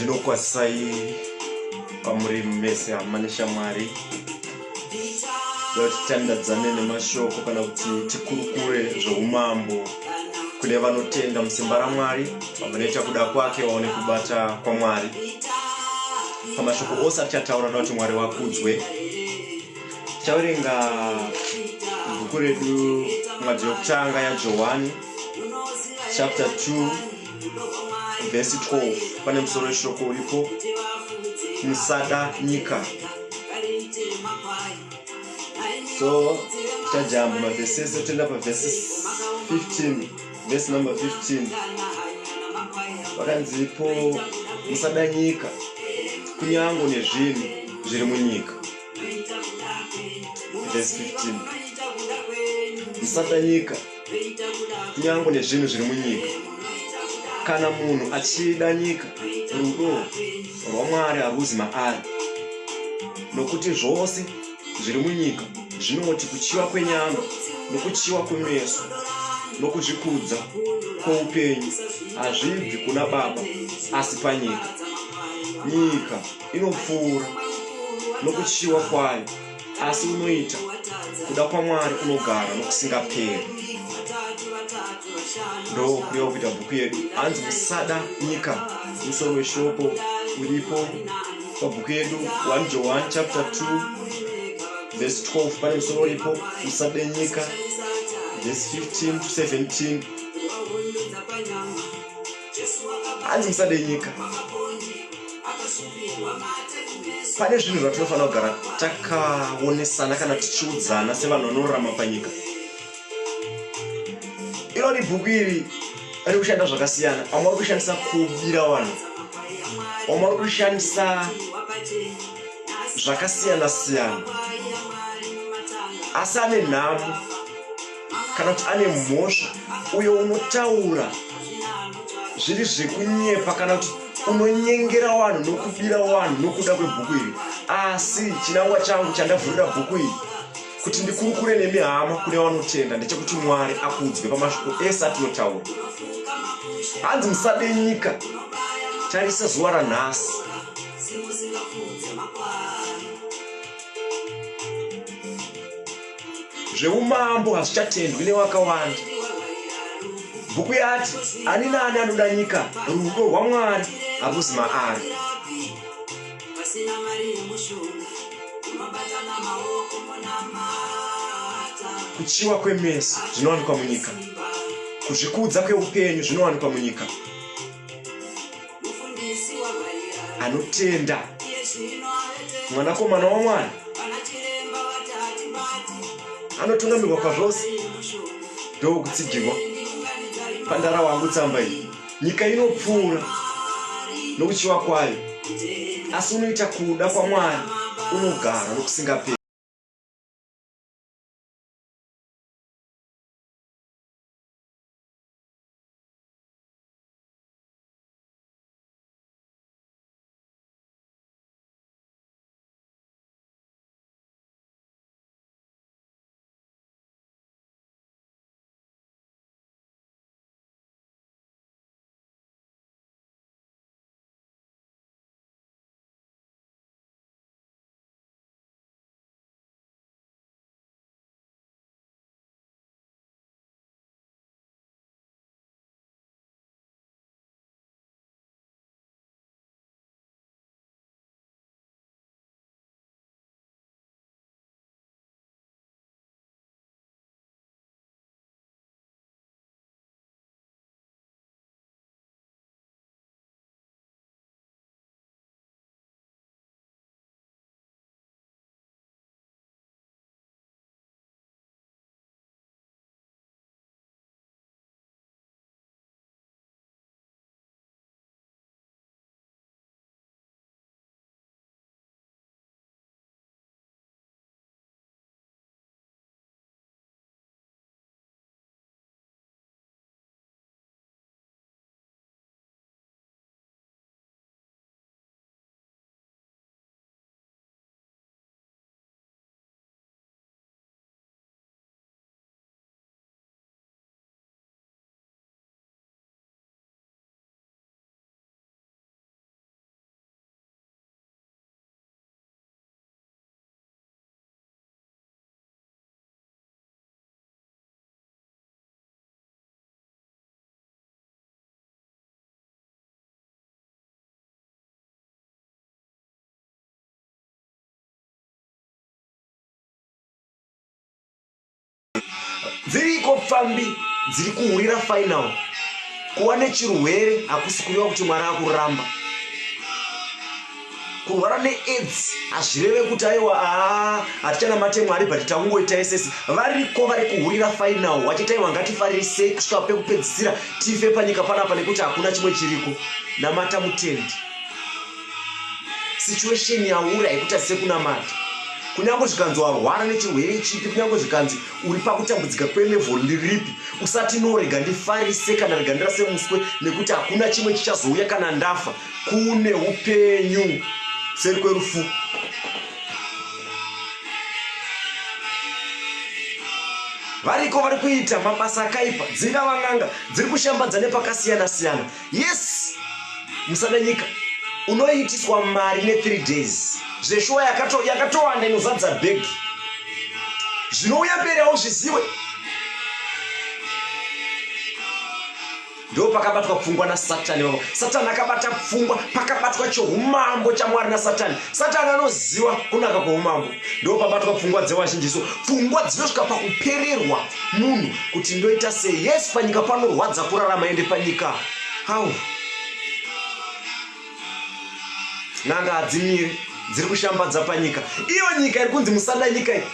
Ndinokwasai pamuri mese hama neshamwari kuti tandadzane nemashoko kana kuti tikurukure zveumambo kune vanotenda musimba raMwari vanoita kuda kwake vaone kubata kwaMwari. Pamashoko ose atichataura kuti Mwari wakudzwe. Tichaverenga bhuku redu mwadzo yokutanga yaJohani chapter 2 verse 12. Pane musoro weshoko uripo, musada nyika. So tichajamba mavhesesi toenda paverse 15, verse number 15. Pakanzipo musada nyika kunyango nezvinhu zviri munyika. Verse 15. Musada nyika kunyango nezvinhu zviri munyika. Kana munhu achida nyika, rudo rwaMwari haruzi maari. Nokuti zvose zviri munyika zvinoti kuchiva kwenyama nokuchiva kwemeso nokuzvikudza kwoupenyu hazvibvi kuna Baba asi panyika. Nyika inopfuura nokuchiva kwayo, asi unoita kuda kwaMwari unogara nokusingaperi. Ndo kureva kuita bhuku yedu. Hanzi musada nyika, musoro weshoko uripo pabhuku yedu 1 John chapter 2 verse 12. Pane musoro uripo musada nyika, verse 15 to 17. Hanzi musada nyika. Pane zvinhu zvatinofanira kugara takaonesana kana tichiudzana sevanhu vanorarama panyika. Irori bhuku iri riri kushanda zvakasiyana. Vamwe vari kushandisa kubira vanhu, vamwe vari kushandisa zvakasiyana siyana, asi ane nhamo kana kuti ane mhosva uyo unotaura zviri zvekunyepa kana kuti unonyengera vanhu nokubira vanhu nokuda kwebhuku iri. Asi chinangwa changu chandavhurira bhuku iri kuti ndikurukure nemi hama kune vanotenda ndechekuti Mwari akudzwe pamashoko ese atinotaura. Hanzi musade nyika. Tarisa zuva ranhasi. Zveumambo hazvichatendwi nevakawanda. Bhuku yati ani nani anoda nyika, rudo rwaMwari haruzi maari. Kuchiva kwemeso zvinowanikwa munyika, kuzvikudza kweupenyu zvinowanikwa munyika. Anotenda mwanakomana waMwari anotungamirwa pazvose. Ndokutsigirwa pandara wangu tsamba iyi. Nyika inopfuura nokuchiva kwayo, asi unoita kuda kwaMwari unogara nokusingaperi. dziriko pfambi dziri kuhurira final. Kuva nechirwere hakusi kureva kuti Mwari akuramba. Kurwara neAIDS hazvireve kuti aiwa hatichanamate Mwari but tangoita isesi. Variko vari kuhurira final vachitaiwa ngatifarisei kusvika pekupedzisira tife panyika panapa nekuti hakuna chimwe chiriko. Namata mutendi. Situation yaura yekuti hatise kunamata. Kunyange zvikanzi warwara nechirwere chipi, kunyange zvikanzi uri pakutambudzika kwelevel ripi, usati norega ndifarise kana rega ndirase muswe nekuti hakuna chimwe chichazouya kana ndafa. Kune upenyu seri kwerufu. Variko vari kuita mabasa akaipa, dzingava n'anga dziri kushambadza nepakasiyana siyana. Yes, musadanyika unoitiswa mari ne3 days. Zveshuwa yakatowanda inozadza bhegi. Zvinouya mberi auzviziwe. Ndo pakabatwa pfungwa naSatani. Satani akabata pfungwa pakabatwa choumambo chaMwari naSatani. Satani anoziva kunaka kwoumambo. Ndo pabatwa pfungwa dzevazhinjiso. Pfungwa dzinosvika pakupererwa munhu kuti ndoita sei. Yes, panyika panorwadza kurarama ende panyika hau n'anga hadzimire dziri kushambadza panyika. Iyo nyika iri kunzi musadanyika iyi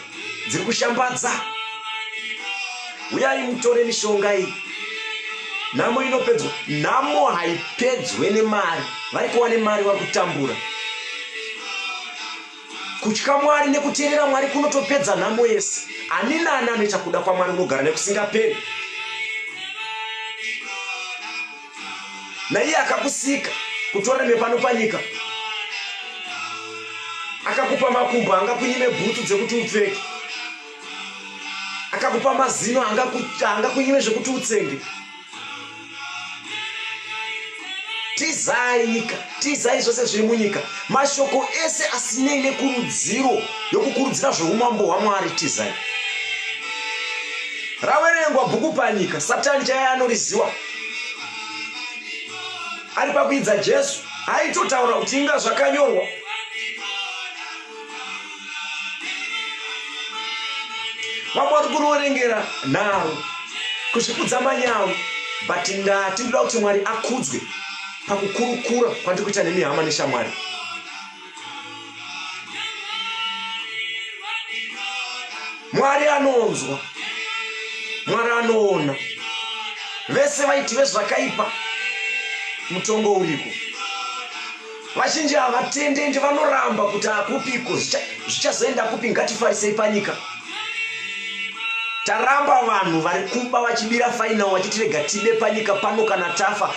dziri kushambadza. Uyai mutore mishonga iyi. Nhamo inopedzwa. Nhamo haipedzwe nemari. Vari kuva nemari vari kutambura. Kutya Mwari nekuteerera Mwari kunotopedza nhamo yese. Ani naani anoita kuda kwaMwari unogara nekusingaperi. Naiye akakusika kutora nepano panyika. Akakupa makumbo angakunyime bhutsu dzekuti upfeke. Akakupa mazino angakunyime zvekuti utsenge. Tizai nyika, tizai zvose zviri munyika. Mashoko ese asinei nekurudziro yokukurudzira zveumambo hwaMwari tizai. Raverengwa bhuku panyika, Satani chaiye anoriziva. Ari pakuidza Jesu aitotaura kuti inga zvakanyorwa. Vamwe vari kunorengera nharo kuzvikudza manyawi, but ndatinoda kuti Mwari akudzwe pakukurukura kwandiri kuita nemihama neshamwari. Mwari anonzwa, Mwari anoona. Vese vaiti vezvakaipa mutongo uriko. Vazhinji havatendendi vanoramba kuti hakupiko, zvichazoenda kupi, ngatifarisei panyika. Taramba vanhu vari kuba vachibira final vachitirega tibe panyika pano kana tafa.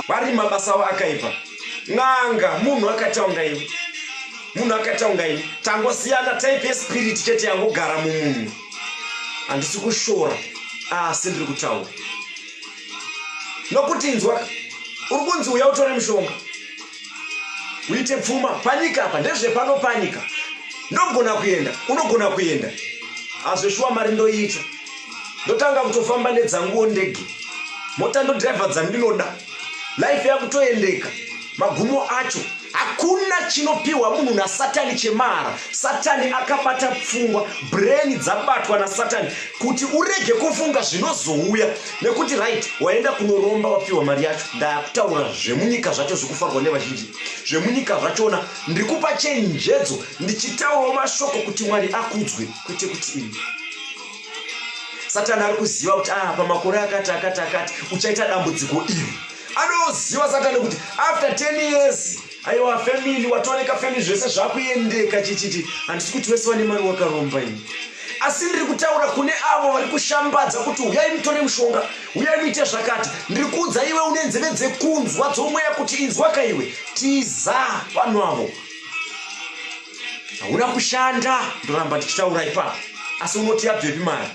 vari mabasa akaipa. Ng'anga munhu akataunga iwe. Munhu akataunga iwe. Tangosiyana type yespirit chete yangogara mumunhu. Handisi kushora asi ndiri kutaura. Nokuti inzwa uri kunzi uya utore mushonga uite pfuma panyika apa ndezvepanopanyika. Ndogona kuenda, unogona kuenda. Azveshuwa mari ndoita. Ndotanga kutofamba nedzanguwo ndege. Mota ndodhiraivha dzandinoda. Life yakutoendeka. Magumo acho hakuna chinopiwa munhu naSatani chemara. Satani akabata pfungwa, brain dzabatwa naSatani kuti urege kufunga zvinozouya. Nekuti right, waenda kunoromba wapiwa mari yacho. Ndakutaura zvemunyika zvacho zvikufarwa nevazhinji. Zvemunyika zvachona ndikupa chenjedzo ndichitaurawo mashoko kuti Mwari akudzwe kwete kuti ini. Satani ari kuziva kuti pamakore akati uchaita dambudziko iri. Anoziva Satani kuti after 10 years aiwa family watooneka family zvese zvakuendeka chichiti handisi kuti wese wane mari wakaromba ini. Asi ndiri kutaura kune avo vari kushambadza kuti uyai mutore mushonga, uyai muite zvakati. Ndiri kuudza iwe une nzeve dzekunzwa dzomweya kuti inzwa kaiwe. Tiza vanhu avo. Hauna kushanda ndoramba ndichitaura ipapo. Asi unoti yabvepi mari?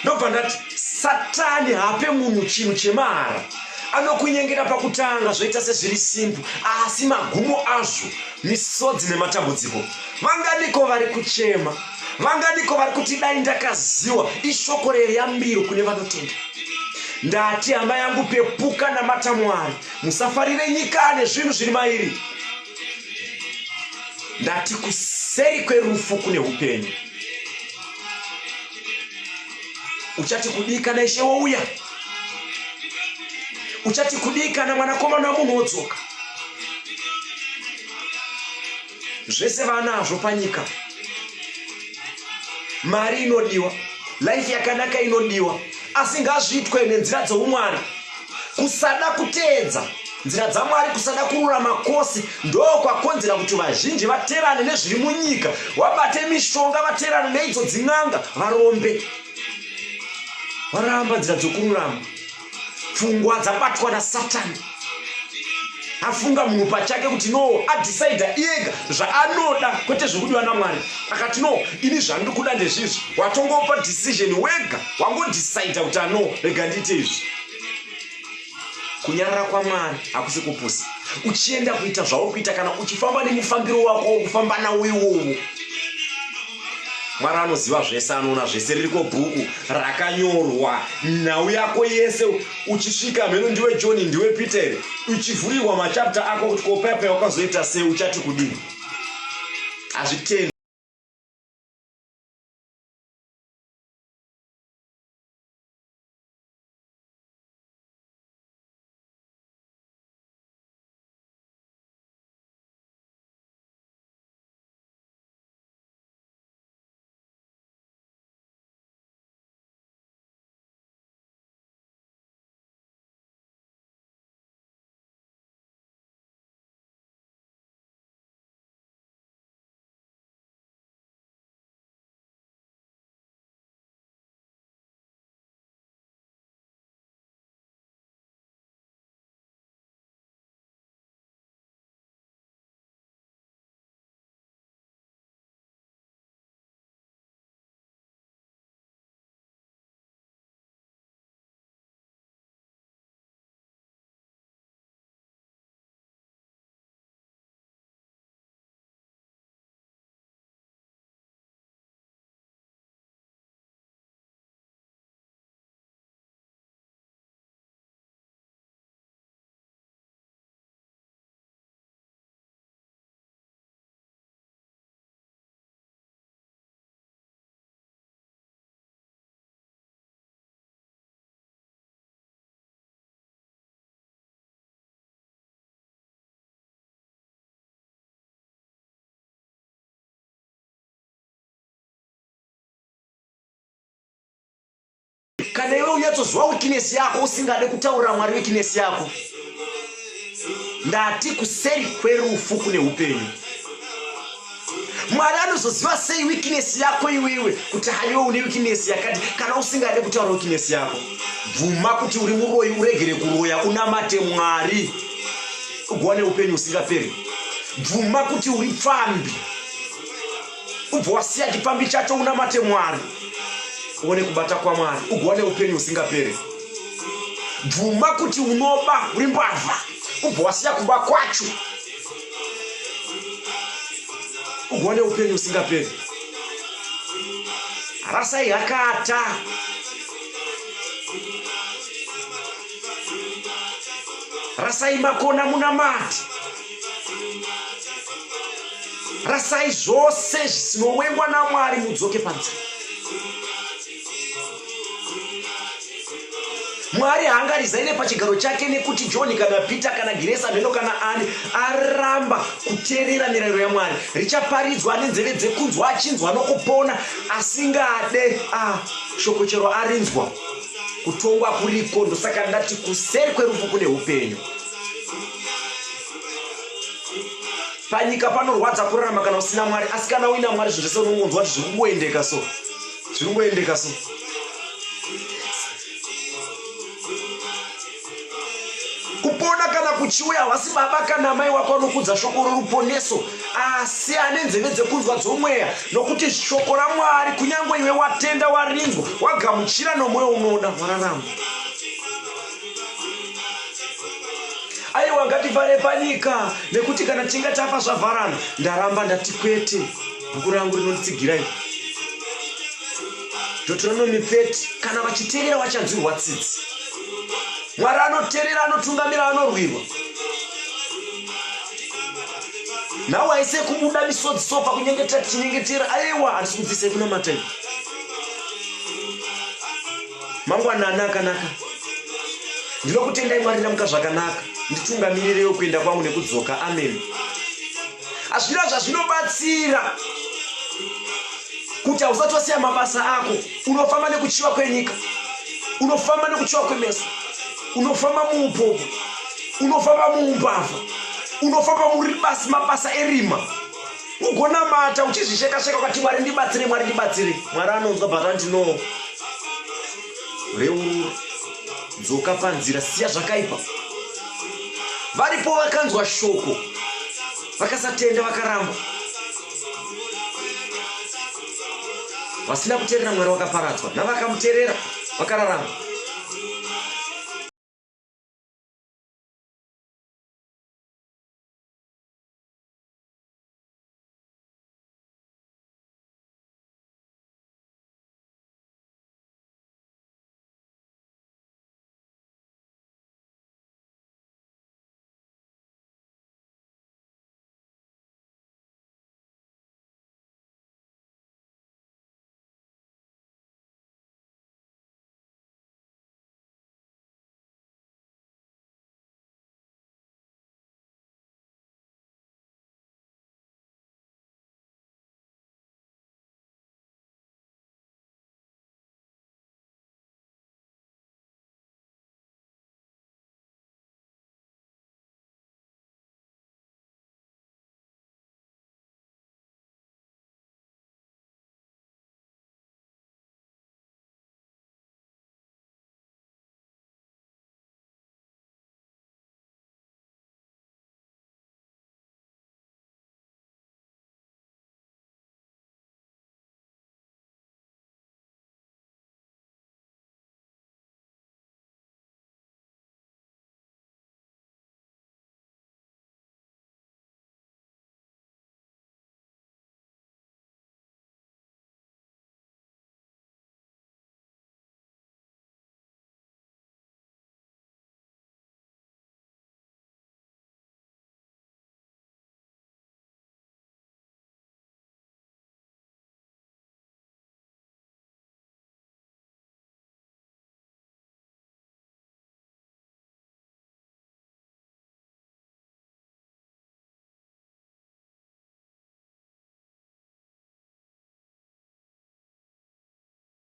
Ndobva ndati Satani hape munhu chinhu chemara. Anokunyengera pakutanga zvoita sezviri simple, asi magumo azvo misodzi nematambudziko. Vanganiko vari kuchema, vanganiko vari kuti dai ndakaziwa ishoko reyambiro kune vanotenda. Ndati hama yangu pepuka namata Mwari, musafarire nyika nezvinhu zviri mairi. Ndati kuseri kwerufu kune upenyu. Uchati kudika na Ishe wouya. Uchati kudika na mwanakomana wa munhu wodzoka. Zvese vanazvo panyika. Mari inodiwa, life yakanaka inodiwa, asi ngazviitwe nenzira dzoumwari. Kusada kuteedza nzira dzaMwari, kusada kururama kwose ndokwakonzera kuti vazhinji vaterane nezviri munyika. Wabate mishonga vaterane neidzo dzin'anga varombe. Varamba nzira dzokururama. Pfungwa dzabatwa naSatani. Afunga munhu pachake kuti no, adecide iyega zvaanoda kwete zvekudiwa naMwari. Akati no, ini zvandiri kuda ndezvizvi. Watongopa decision wega, wangodecide kuti no, rega ndiite izvi. Kunyarara kwaMwari hakusi kupusa. Uchienda kuita zvauri kuita kana uchifamba nemufambiro wako wokufamba nawo iwowo. Mwari anoziva zvese, anoona zvese. Ririko bhuku rakanyorwa nhau yako yese. Uchisvika mheno ndiwe John, ndiwe Peter, uchivhurirwa machapter ako kuti kopepe wakazoita sei, uchati kudini. Hazvitendi. Kana iwe unyatsozwa weakness yako usingade kutaura Mwari weakness yako. Ndati kuseri kwerufu kune upenyu. Mwari anozoziva sei weakness yako iwewe kuti haiwe une weakness yakati. Kana usingade kutaura weakness yako, bvuma kuti uri muroyi uregere kuroya, unamate Mwari ugone upenyu usingaperi. Bvuma kuti uri pfambi, ubva wasiya chipambi chacho, unamate Mwari uone kubata kwaMwari ugone upenyu usingaperi. Bvuma kuti unoba uri mbavha, ubva wasiya kuba kwacho ugone upenyu usingaperi. Rasai hakata, rasai makona munamati, rasai zvose zvinowengwa naMwari, mudzoke panzira. Mwari haangarizaine pachigaro chake nekuti John kana Peter kana Giresa Mheno kana ani aramba kuteerera mirayiro yaMwari. Richaparidzwa nenzeve dzekunzwa, achinzwa nokupona, asingade shoko chero arinzwa, kutongwa kuriko. Ndosaka ndati kuseri kwerufu kune upenyu. Panyika panorwadza kurarama kana usina Mwari, asi kana uina Mwari zvese unongonzwa kuti zvikungoendeka so. Kupona kana kuchiuya, wasi baba kana mai wako anokudza shoko roruponeso, asi ane nzeve dzekunzwa dzomweya, nokuti shoko raMwari kunyange iwe watenda, warinzwa, wagamuchira nomweya unoda, wararama. Aiwa, ngativhare panyika, nekuti kana tinga tafa zvavharana. Ndaramba ndati kwete, bhuku rangu rinonditsigirai. Deuteronomy 30, kana vachiteerera vachanzwirwa tsitsi. Mwari anoteerera, anotungamira, anorwirwa. Nawe aise kubuda misodzi sopa kunyengetera tichinyengetera. Aiwa, handisi kubvisei kunamata iwe. Mangwana akanaka. Ndinokutendai Mwari ndamuka zvakanaka. Nditungamirirewo kuenda kwangu nekudzoka. Amen. Azvina zvazvinobatsira kuti hausati wasiya mabasa ako. Unofamba nekuchiva kwenyika, unofamba nekuchiva kwemeso, unofamba muupopo, unofamba muumbavha, unofamba muri basi mabasa erima, ugonamata uchizvisheka-sheka ukati Mwari ndibatsire, Mwari ndibatsire. Mwari anonzwa bhatani no reurura, dzoka panzira, siya zvakaipa. Varipo vakanzwa shoko, vakasatenda, vakaramba. Vasina kuteerera Mwari vakaparadzwa, navakamuteerera vakararama.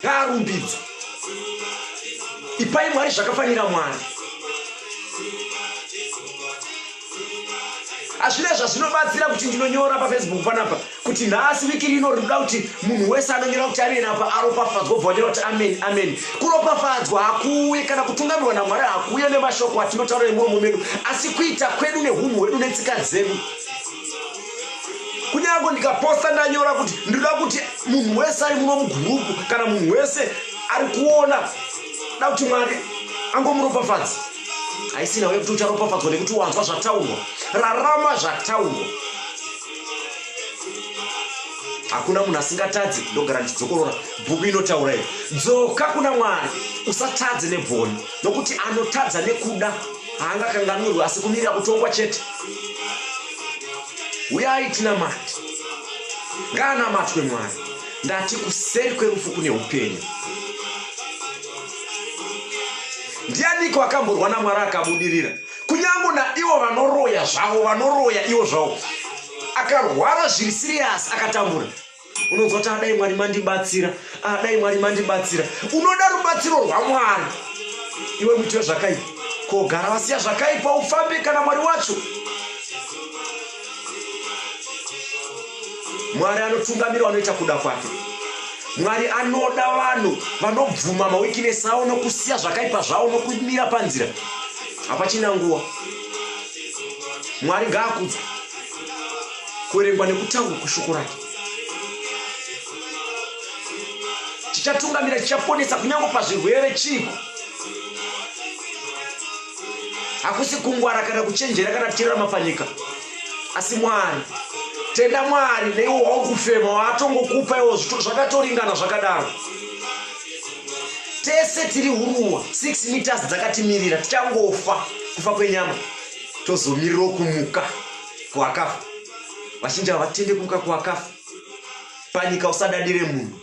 Ngarumbidzo, ipai Mwari zvakafanira Mwari. Hazvina zvazvinobatsira kuti ndinonyora paFacebook panapa kuti nhasi wiki rino rinoda kuti munhu wese anonyora kuti ari napa aropafadzwa, obva wanyora kuti amen amen. Kuropafadzwa hakuuye kana kutungamirwa naMwari hakuuye nemashoko atinotaura nemuromo medu, asi kuita kwedu neunhu hwedu netsika dzedu. Kunyange ndikaposta ndanyora kuti ndinoda kuti munhu wese ari muno mugurupu kana munhu wese ari kuona da kuti Mwari angomuropafadza, haisina uye kuti ucharopafadzwa nekuti wanzwa zvataurwa. Rarama zvataurwa. Hakuna munhu asingatadzi. Ndogara ndichidzokorora, bhuku inotaura iyo. Dzoka kuna Mwari, usatadze nebhoni, nokuti anotadza nekuda haangakanganwirwi asi kumirira kutongwa chete. Uyai tinamate, ngaanamatwe Mwari. Ndati kuseri kwerufu kune upenyu. Ndianiko akamborwa naMwari akabudirira? Kunyange naivo vanoroya zvavo, vanoroya ivo zvavo, akarwara zviri siriyasi akatambura, unonzwa kuti dai Mwari mandibatsira, dai Mwari mandibatsira. Unoda rubatsiro rwaMwari, iwe muti wezvakaipa. Kogara wasiya zvakaipa ufambe kana Mwari wacho. Mwari anotungamira vanoita kuda kwake. Mwari anoda vanhu vanobvuma maweakness avo nokusiya zvakaipa zvavo nokumira panzira. Hapachina nguva. Mwari ngaakudzwe. Kuverengwa nekutaurwa kweshoko rake chichatungamira, chichaponesa kunyange pazvirwere chiko. Hakusi kungwara kana kuchenjera kana kuchererama panyika, asi Mwari. Tenda Mwari neiwo waukufema waatongokupa iwo zvakatoringana zvakadaro. Tese tiri huruwa 6 meters dzakatimirira, tichangofa kufa kwenyama tozomirira kumuka kuwakafa. Vazhinji havatende kumuka kuwakafa. Panyika usadadire munhu,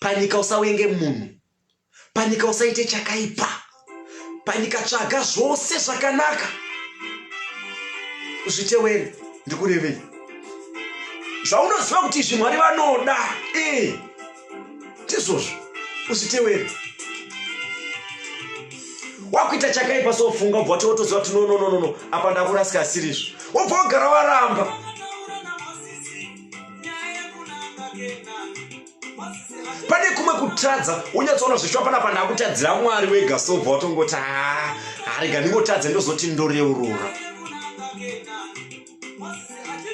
panyika usawenge munhu, panyika usaite chakaipa, panyika tsvaga zvose zvakanaka, uzvitewere. Ndikurevei zvaunoziva kuti izvi Mwari vanoda, tizvozvo uzvitewere. Wakuita chakaipa sofunga, obva wotoziva kuti no, apa ndakurasika asirizvo, obva wogara waramba. Pane kumwe kutadza unyatsoona zvichwa panapa ndakutadzira Mwari wega, sobva watongoti harega ndingotadze ndozoti ndoreurura.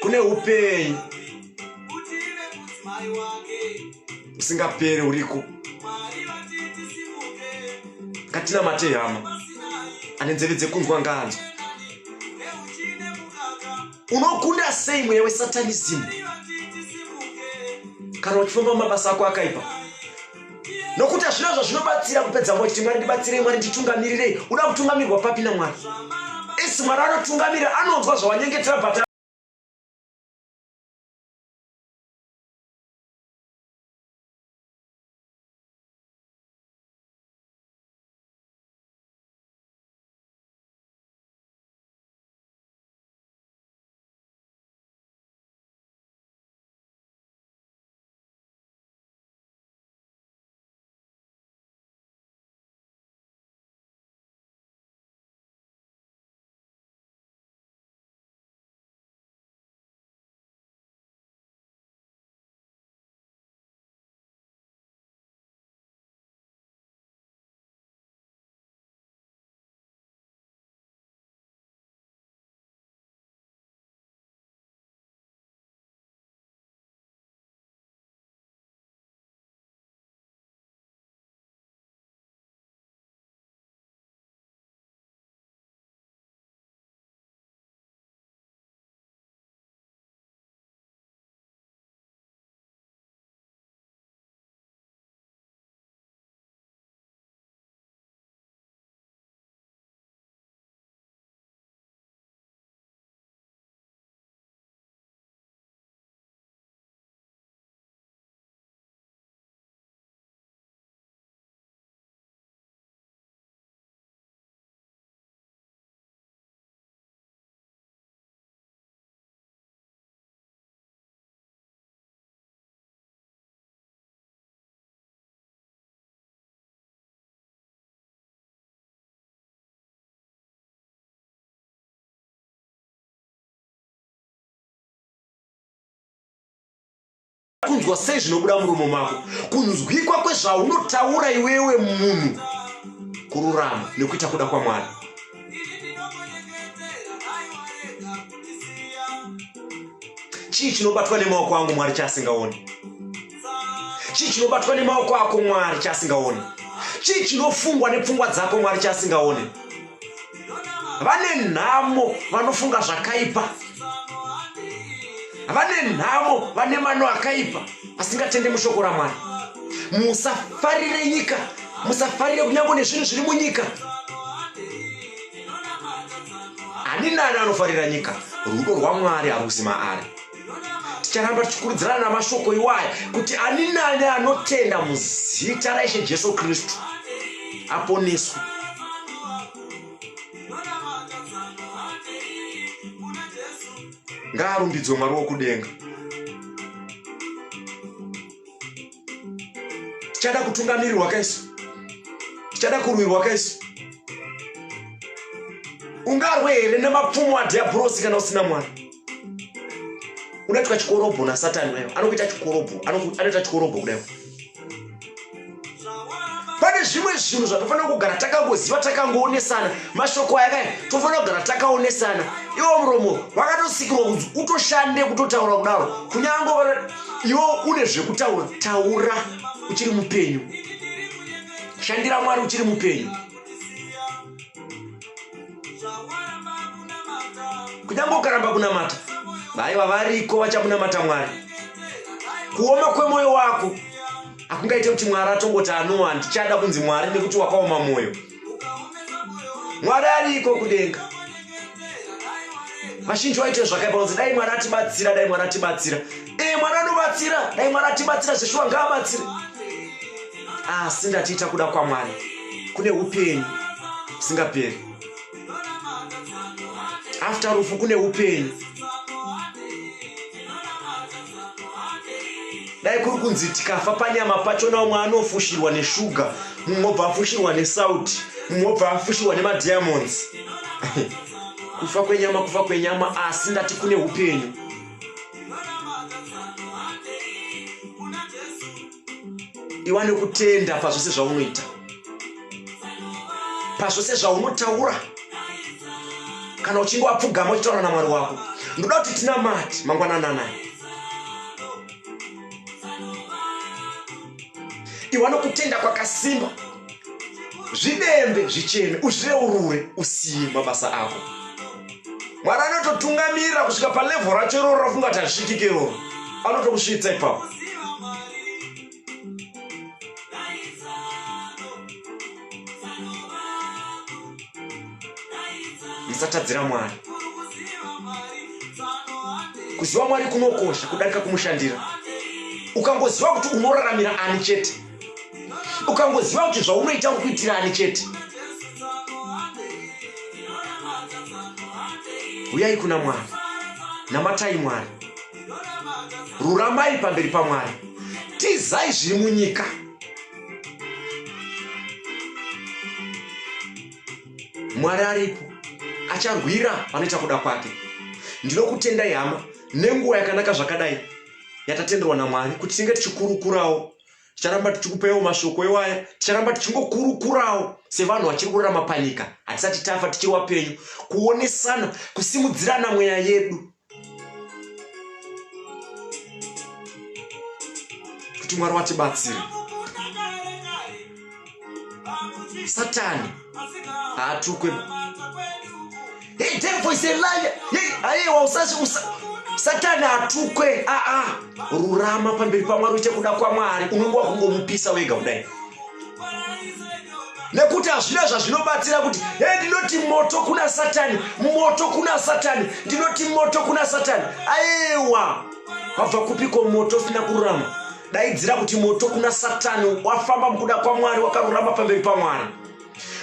Kune upenyu usingaperi uriko. Ngatinamate hama, ane nzeve dzekunzwa ngaanzwe. Unokunda sei mweya wesatanism kana uchifamba mabasa ako akaipa? Nokuti hazvina zvazvinobatsira kupedza moyo kuti Mwari ndibatsirei, Mwari nditungamirirei. Uda kutungamirwa papi naMwari? Esi Mwari anotungamira, anonzwa zvawanyengetera bhata kunzwa sei zvinobuda muromo mako, kunzwikwa kwezvaunotaura iwewe munhu, kururama nekuita kuda kwaMwari. Chii chinobatwa nemaoko angu Mwari chaasingaoni? Chii chinobatwa nemaoko ako Mwari chaasingaoni? Chii chinofungwa nepfungwa dzako Mwari chaasingaoni? Vane nhamo vanofunga zvakaipa, vane nhamo vane mano akaipa asingatende mushoko raMwari. Musafarire nyika, musafarire kunyange nezvinhu zviri munyika. Ani nani anofarira nyika? Rudo rwaMwari harusi maari. Ticharamba tichikurudzirana namashoko iwaya kuti ani nani anotenda muzita raIshe Jesu Kristu aponeswe. Ngaarumbidzwe Mwari wokudenga. Tichada kutungamirirwa kaisu, tichada kurwirwa kaisu. Ungarwe here nemapfumo adhiabhurosi kana usina Mwari? Unoitwa chikorobho naSatani wewe. Anokuita chikorobho, anoita chikorobho kudai. Pane zvimwe zvinhu zvatofanira kugara takangoziva, takangoonesana. Mashoko aya tofanira kugara takaonesana. Iwo muromo wakatosikirwa kuti utoshande kutotaura kudaro. Kunyange iwo une zvekutaura, taura uchiri mupenyu. Shandira Mwari uchiri mupenyu. Kunyange ukaramba kunamata, vaiva variko vachamunamata Mwari. Kuoma kwemoyo wako akungaite kuti Mwari atongoti anowa ndichada kunzi Mwari nekuti wakaoma moyo. Mwari ariko kudenga. Vazhinji vaite zvakaipa kunzi dai Mwari atibatsira, dai Mwari atibatsira. Mwari anobatsira, dai Mwari atibatsira zveshuwa ngaabatsire. Asi ndatiita kuda kwaMwari kune upenyu usingaperi. After rufu kune upenyu. Dai kuri kunzi tikafa panyama pachona umwe anofushirwa neshuga, mumwe obva afushirwa nesauti, mumwe obva afushirwa nemadiamonds. Kufa kwenyama, asi ndati kune upenyu. Iwane kutenda pazvose zvaunoita, pazvose zvaunotaura. Kana uchinge wapfugama uchitaura naMwari wako, ndoda kuti tinamate mangwanana naye. Iwane kutenda kwakasimba, zvidembe zvichene, uzvireurure, usiye mabasa ako. Mwari anototungamirira kusvika palevel racho iroro rafunga kuti hazvisvikike iroro, anotokusvitsa ipapo. Musatadzira Mwari. Kuziva Mwari kunokosha kudarika kumushandira. Ukangoziva kuti unoraramira ani chete, ukangoziva kuti zvaunoita kuitira ani chete, uyai kuna Mwari, namatai Mwari, ruramai pamberi paMwari, tizai zviri munyika. Mwari aripo, acharwira vanoita kuda kwake. Ndinokutendai hama nenguva yakanaka zvakadai yatatenderwa naMwari kuti tinge tichikurukurawo. Ticharamba tichikupewo mashoko iwaya, ticharamba tichingokurukurawo sevanhu vachiri kurarama panyika, hatisati tafa tichiri wapenyu, kuonesana, kusimudzirana mweya yedu, kuti Mwari watibatsire. Satani haatukwe. Hey, devil is a liar. Hey, Satani hatukwe. Rurama pamberi paMwari uite kuda kwaMwari, unongo wakungomupisa wega kudai. Nekuti hazvina zvazvinobatsira kuti ndinoti moto kuna Satani, moto kuna Satani, ndinoti moto kuna Satani. Aiwa, wabva kupiko moto usina kururama? Daidzira kuti moto kuna Satani, wafamba mukuda kwaMwari, wakarurama pamberi paMwari.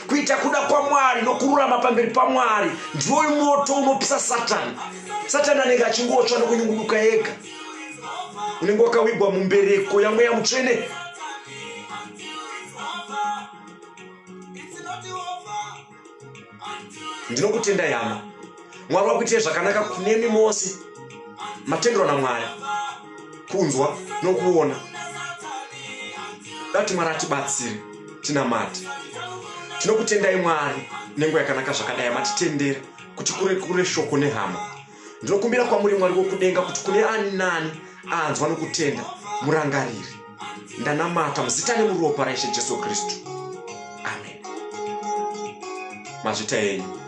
Kuita kuda kwaMwari nokururama pamberi paMwari ndiwo moto unopisa Satani. Satani anenge achingotsva nokunyunguduka ega. Unenge wakawigwa mumbereko yamweya mutsvene. Ndinokutendai hama, Mwari wakuitai zvakanaka kunemi mose matenderwa naMwari, kunzwa nokuona. Dati Mwari atibatsire, tinamate. Tinokutendai Mwari nenguva yakanaka zvakadai matitendera kuti kure shoko nehama. Ndinokumbira kwamuri Mwari wokudenga kuti kune ani nani anzwa nokutenda murangarire. Ndanamata muzita nemuropa raIshe Jesu Kristu. Amen. Mazvita enyu.